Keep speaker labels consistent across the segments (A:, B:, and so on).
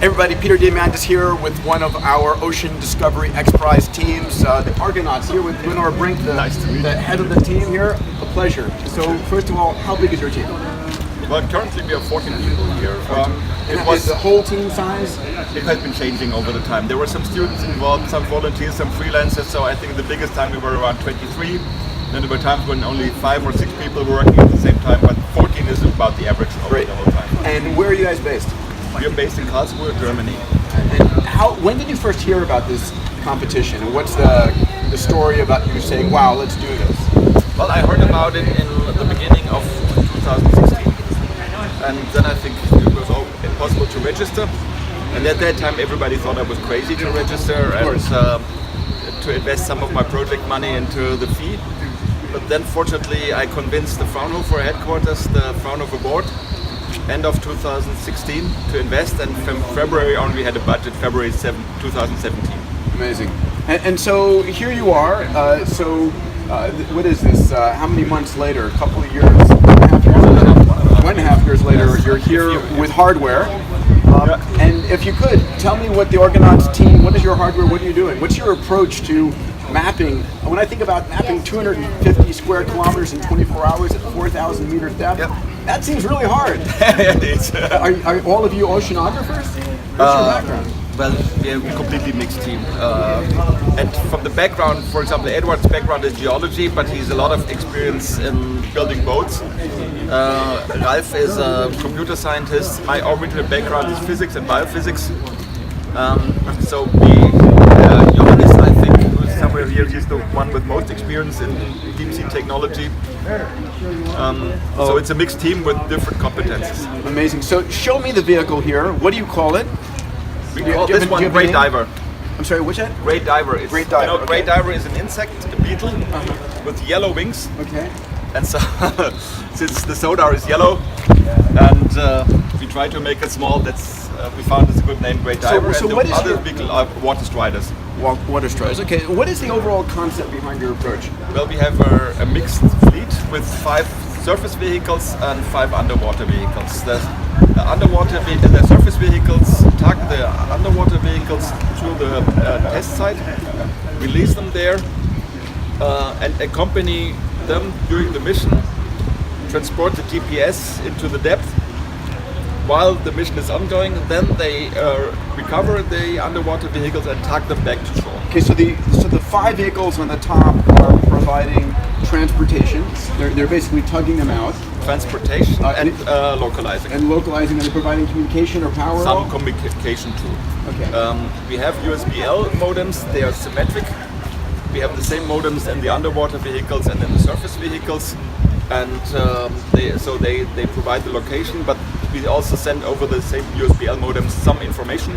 A: Hey everybody, Peter Diamandis here with one of our Ocean Discovery XPRIZE teams, the Argonauts, here with Gunnar Brink, the head of the team here. A pleasure. So first of all, how big is your team?
B: Well, currently we have 14 people here.
A: Is the whole team size?
B: It has been changing over the time. There were some students involved, some volunteers, some freelancers, so I think the biggest time we were around 23. Then there were times when only 5 or 6 people were working at the same time, but 14 is about the average over the whole time.
A: And where are you guys based?
B: We are based in Karlsruhe, Germany.
A: And when did you first hear about this competition? And what's the story about you saying, wow, let's do this?
B: Well, I heard about it in the beginning of 2016. And then I think it was possible to register. And at that time everybody thought I was crazy to register and to invest some of my project money into the fee. But then fortunately I convinced the Fraunhofer headquarters, the Fraunhofer board, end of 2016 to invest, and from February on we had a budget, February 7, 2017.
A: Amazing. And so here you are, what is this, how many months later, a couple of years, 1.5 years later, you're here with hardware. And if you could, tell me what the Arggonauts-Team, what is your hardware, what are you doing? What's your approach to mapping? When I think about mapping 250 square kilometers in 24 hours at 4,000 meters depth, that seems really hard.
B: It is.
A: Are all of you oceanographers? What's your background?
B: Well, we are a completely mixed team. And from the background, for example, Edward's background is geology, but he's a lot of experience in building boats. Ralph is a computer scientist. My original background is physics and biophysics. So Johannes, I think, who's somewhere here, he's the one with most experience in deep sea technology. So it's a mixed team with different competences.
A: Amazing. So show me the vehicle here. What do you call it?
B: We call this one Great Diver.
A: I'm sorry, what's that?
B: Great Diver.
A: Great Diver.
B: You know, Great Diver is an insect, a beetle, with yellow wings.
A: Okay.
B: And so, since the sonar is yellow, and we try to make it small, we found it's a good name, Great Diver.
A: So
B: and
A: what
B: the
A: is
B: other vehicle are water striders.
A: Water striders. Okay. What is the overall concept behind your approach?
B: Well, we have a mixed fleet with 5 surface vehicles and 5 underwater vehicles. The surface vehicles tug the underwater vehicles to the test site, release them there, and accompany them during the mission, transport the GPS into the depth while the mission is ongoing. Then they recover the underwater vehicles and tug them back to shore.
A: Okay, so the 5 vehicles on the top are providing transportation. They're basically tugging them out.
B: Transportation and localizing.
A: And localizing, and they're providing communication or power?
B: Some communication too.
A: Okay.
B: We have USB-L modems, they are symmetric. We have the same modems in the underwater vehicles and in the surface vehicles. And they provide the location, but we also send over the same USB-L modems some information.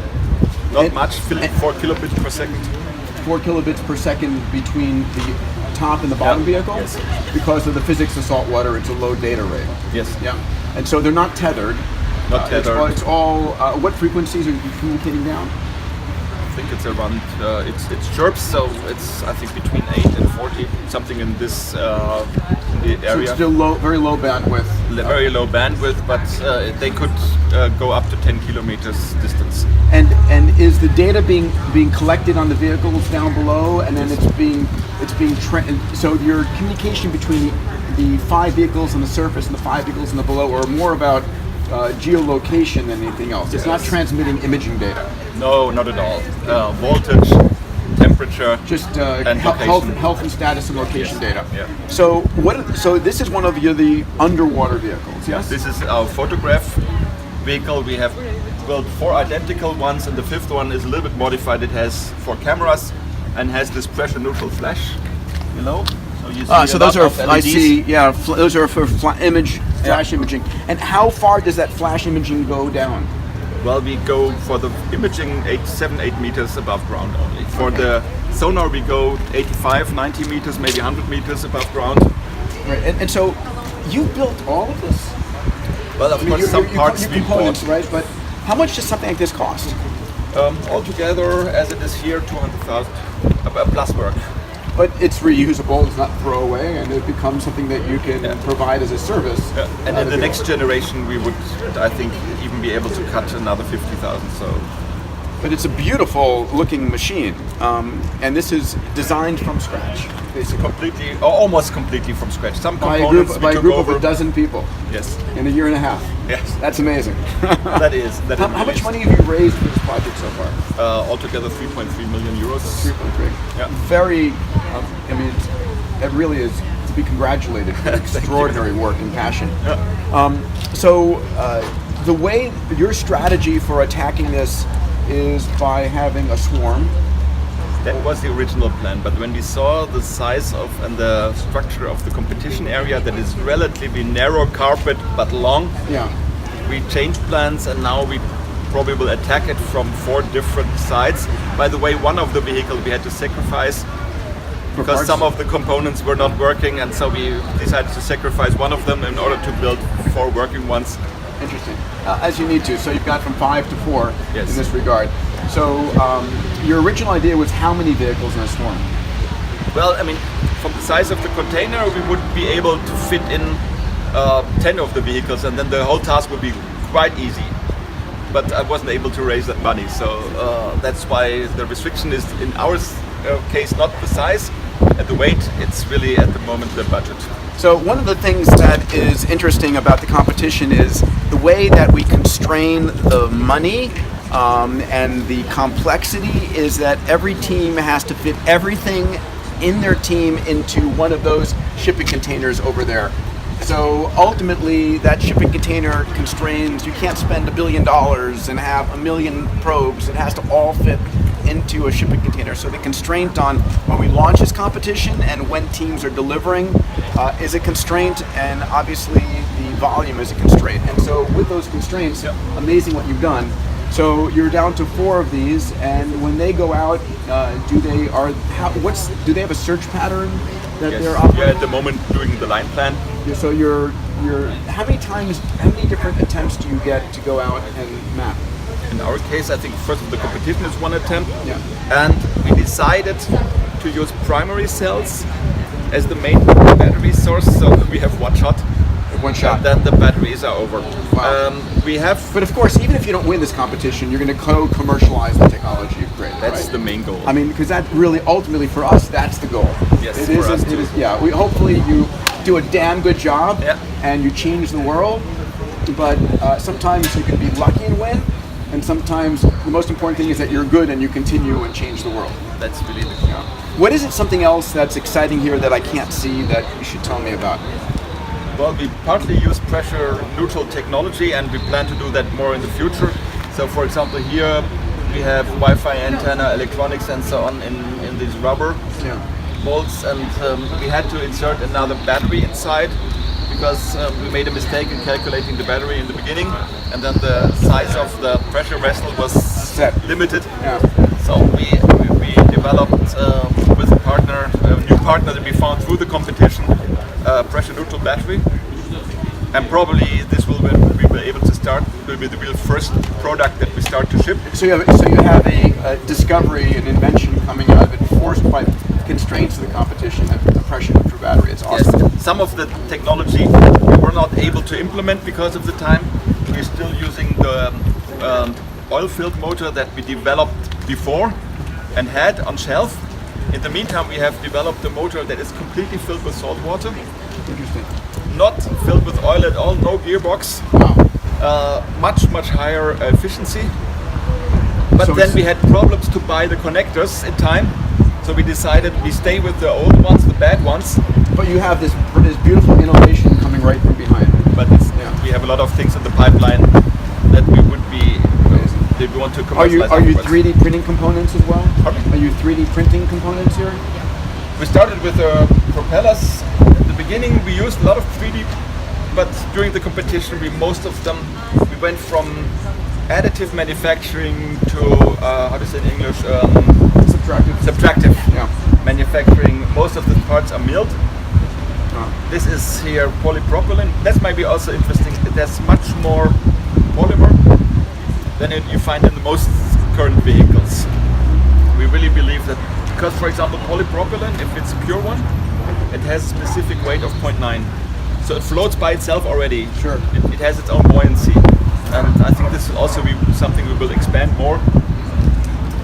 B: Not much, 4 kilobits per second.
A: 4 kilobits per second between the top and the bottom vehicle?
B: Yes.
A: Because of the physics of salt water, it's a low data rate.
B: Yes.
A: Yeah. And so they're not tethered.
B: Not tethered.
A: It's all what frequencies are you communicating down?
B: I think it's around, it's chirps, so it's, I think, between 8 and 40, something in this area.
A: So it's still very low bandwidth.
B: Very low bandwidth, but they could go up to 10 kilometers distance.
A: And is the data being collected on the vehicles down below, and then so your communication between the 5 vehicles on the surface and the 5 vehicles on the below are more about geolocation than anything else. It's not transmitting imaging data.
B: No, not at all. Voltage, temperature,
A: just
B: and
A: health and status and location data.
B: Yeah.
A: So this is one of the underwater vehicles. Yes.
B: This is our photograph vehicle. We have built 4 identical ones, and the 5th one is a little bit modified. It has 4 cameras and has this pressure neutral flash. You know.
A: So those are those are for flash imaging. And how far does that flash imaging go down?
B: Well, we go for the imaging 7-8 meters above ground only. For the sonar we go 85, 90 meters, maybe 100 meters above ground.
A: Right, and so you built all of this?
B: Well, of course, some parts we bought.
A: Right, but how much does something like this cost?
B: Altogether, as it is here, 200,000 plus work.
A: But it's reusable, it's not throwaway, and it becomes something that you can provide as a service.
B: And in the next generation, we would, I think, even be able to cut another 50,000. So.
A: But it's a beautiful looking machine, and this is designed from scratch, basically.
B: Completely, or almost completely from scratch. Some
A: By
B: components
A: a group of a dozen people.
B: Yes.
A: In a year and a half.
B: Yes.
A: That's amazing.
B: That is.
A: How much money have you raised for this project so far?
B: Altogether 3.3 million euros.
A: 3.3.
B: Yeah.
A: Very, I mean, it really is to be congratulated for extraordinary work and passion.
B: Yeah.
A: So the way, your strategy for attacking this is by having a swarm.
B: That was the original plan, but when we saw the size of and the structure of the competition area, that is relatively narrow carpet but long, we changed plans, and now we probably will attack it from 4 different sides. By the way, one of the vehicles we had to sacrifice because some of the components were not working, and so we decided to sacrifice one of them in order to build 4 working ones.
A: Interesting. As you need to. So you've got from 5 to 4 in this regard. So your original idea was how many vehicles in a swarm?
B: Well, I mean, from the size of the container, we would be able to fit in 10 of the vehicles, and then the whole task would be quite easy. But I wasn't able to raise that money, so that's why the restriction is, in our case, not the size and the weight. It's really, at the moment, the budget.
A: So one of the things that is interesting about the competition is the way that we constrain the money and the complexity is that every team has to fit everything in their team into one of those shipping containers over there. So ultimately that shipping container constrains, you can't spend $1 billion and have 1 million probes. It has to all fit into a shipping container. So the constraint on when we launch this competition and when teams are delivering is a constraint, and obviously the volume is a constraint. And so with those constraints, amazing what you've done. So you're down to 4 of these, and when they go out, do they have a search pattern that they're operating?
B: Yeah, at the moment doing the line plan.
A: So you're how many different attempts do you get to go out and map?
B: In our case, I think first of the competition is 1 attempt, and we decided to use primary cells as the main battery source, so we have 1 shot.
A: 1 shot.
B: And then the batteries are over.
A: Wow.
B: But
A: of course, even if you don't win this competition, you're going to co-commercialize the technology you've created.
B: That's
A: right?
B: the main goal.
A: I mean, because that really, ultimately, for us, that's the goal.
B: Yes,
A: it is.
B: for us too.
A: We hopefully you do a damn good job and you change the world. But sometimes you can be lucky and win, and sometimes the most important thing is that you're good and you continue and change the world.
B: That's really the goal.
A: What is it? Something else that's exciting here that I can't see that you should tell me about?
B: Well, we partly use pressure neutral technology, and we plan to do that more in the future. So for example, here we have Wi-Fi antenna, electronics and so on in these rubber bolts, and we had to insert another battery inside because we made a mistake in calculating the battery in the beginning, and then the size of the pressure vessel was limited. So we developed with a partner, a new partner that we found through the competition, pressure neutral battery, and probably this will be able to start will be the real first product that we start to ship.
A: So you have a discovery, an invention coming out of it, forced by constraints of the competition, a pressure neutral battery. It's awesome.
B: Yes. Some of the technology we were not able to implement because of the time. We're still using the oil-filled motor that we developed before and had on shelf. In the meantime, we have developed a motor that is completely filled with salt water.
A: Interesting.
B: Not filled with oil at all, no gearbox.
A: Wow.
B: Much higher efficiency. But
A: So
B: then we had problems to buy the connectors in time. So we decided we stay with the old ones, the bad ones.
A: But you have this beautiful innovation coming right from behind.
B: But we have a lot of things in the pipeline that we would be that we want to commercialize.
A: Are you 3D printing components as well?
B: Pardon?
A: Are you 3D printing components here?
B: We started with propellers. At the beginning we used a lot of 3D, but during the competition most of them we went from additive manufacturing to how to say in English? Subtractive manufacturing. Most of the parts are milled. This is here polypropylene. That might be also interesting. There's much more polymer than you find in the most current vehicles. We really believe that Because, for example, polypropylene, if it's pure one, it has a specific weight of 0.9. So it floats by itself already.
A: Sure.
B: It has its own buoyancy. And I think this will also be something we will expand more.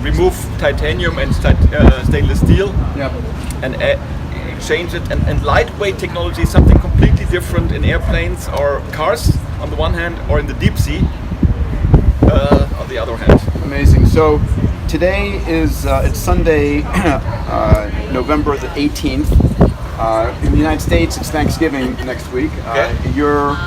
B: Remove titanium and stainless steel.
A: Yep.
B: And change it. And lightweight technology is something completely different in airplanes or cars on the one hand, or in the deep sea on the other hand.
A: Amazing. So today is it's Sunday, November the 18th. In the United States, it's Thanksgiving next week. You're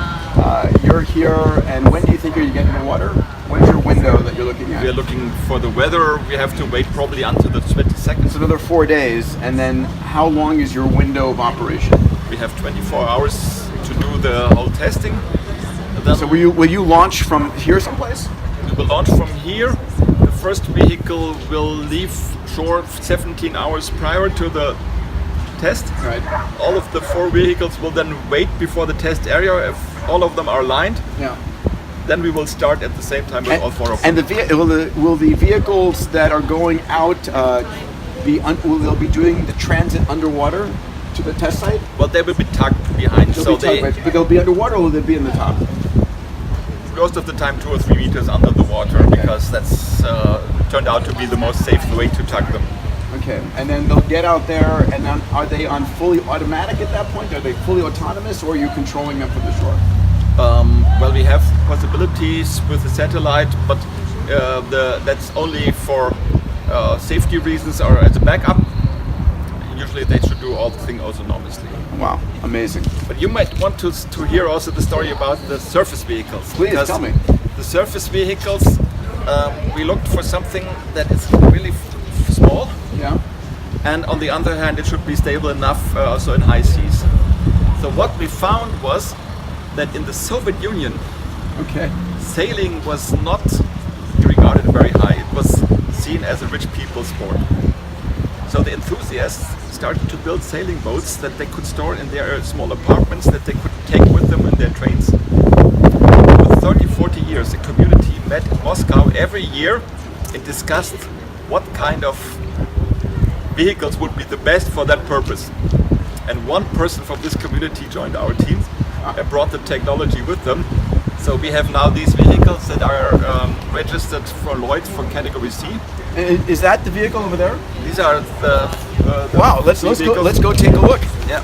A: here, and when do you think you're getting the water? When's your window that you're looking at?
B: We are looking for the weather. We have to wait probably until the 22nd.
A: It's another 4 days, and then how long is your window of operation?
B: We have 24 hours to do the whole testing. Then
A: So will you launch from here someplace?
B: we will launch from here. The first vehicle will leave shore 17 hours prior to the test.
A: Right.
B: All of the 4 vehicles will then wait before the test area. If all of them are lined,
A: Yeah.
B: then we will start at the same time with all 4 of them.
A: And will the vehicles that are going out will they be doing the transit underwater to the test site?
B: Well, they will be tucked behind.
A: But they'll be underwater, or will they be in the top?
B: Most of the time 2 or 3 meters under the water, because that's turned out to be the most safe way to tuck them.
A: Okay, and then they'll get out there, and then are they on fully automatic at that point? Are they fully autonomous, or are you controlling them from the shore?
B: Well, we have possibilities with the satellite, but that's only for safety reasons or as a backup. Usually they should do all the thing autonomously.
A: Wow, amazing.
B: But you might want to hear also the story about the surface vehicles.
A: Please,
B: because
A: tell me.
B: The surface vehicles, we looked for something that is really small,
A: Yeah.
B: and on the other hand it should be stable enough also in high seas. So what we found was that in the Soviet Union,
A: Okay.
B: sailing was not regarded very high. It was seen as a rich people's sport. So the enthusiasts started to build sailing boats that they could store in their small apartments, that they could take with them in their trains. For 30, 40 years, the community met in Moscow every year and discussed what kind of vehicles would be the best for that purpose. And one person from this community joined our team and brought the technology with them. So we have now these vehicles that are registered for Lloyd's for category C.
A: Is that the vehicle over there?
B: These are the
A: Wow, let's
B: vehicles.
A: let's go take a look.
B: Yeah.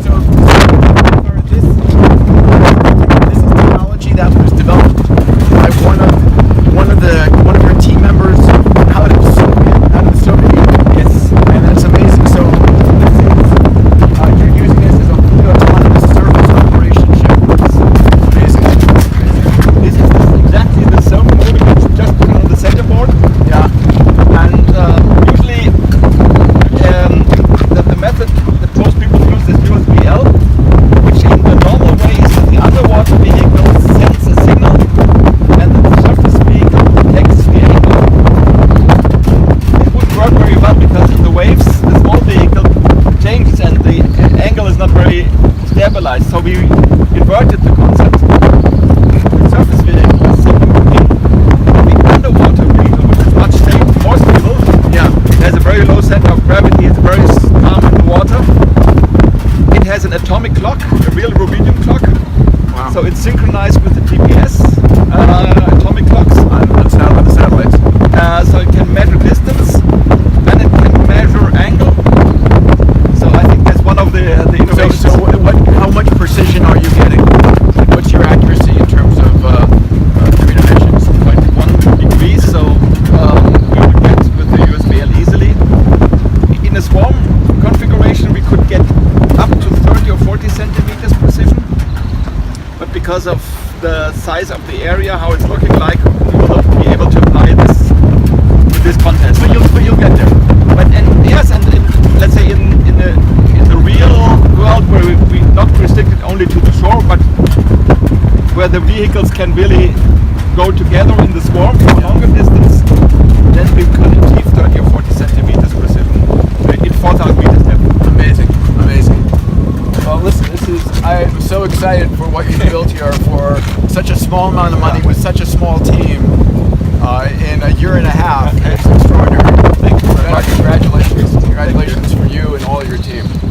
A: So this is technology that was developed by one of your team members out of the Soviet Union. Yes, and that's amazing. So this is you're using this as a fully autonomous surface operation ship. It's amazing.
B: This is exactly the same mode which we just put on the center board.
A: Yeah.
B: And usually the method that most people use is USBL, which in the normal way is that the underwater vehicle sends a signal and the surface vehicle detects the angle. It wouldn't work very well because in the waves the small vehicle changes and the angle is not very stabilized. So we inverted the concept. The surface vehicle is sending the underwater vehicle, which is much safer, more stable.
A: Yeah.
B: It has a very low center of gravity, it's very calm in the water. It has an atomic clock, a real rubidium clock.
A: Wow.
B: So it's synchronized with the GPS atomic clocks.
A: That's not about the satellites.
B: So it can measure distance and it can measure angle. So I think that's one of the innovations.
A: So how much precision are you getting? What's your accuracy in terms of 3 dimensions?
B: 1 degree, so we would get with the USBL easily. In a swarm configuration we could get up to 30 or 40 centimeters precision, but because of the size of the area, how it's looking like, we will not be able to apply this to this contest.
A: But you'll get there.
B: But yes, and let's say in the real world where we're not restricted only to the shore, but where the vehicles can really go together in the swarm for a longer distance, then we could achieve 30 or 40 centimeters precision in 4,000 meters depth.
A: Amazing, amazing. Well, listen, I'm so excited for what you built here for such a small amount of money with such a small team in a year and a half. It's extraordinary.
B: Thank you very much.
A: Congratulations. congratulations for you and all your team.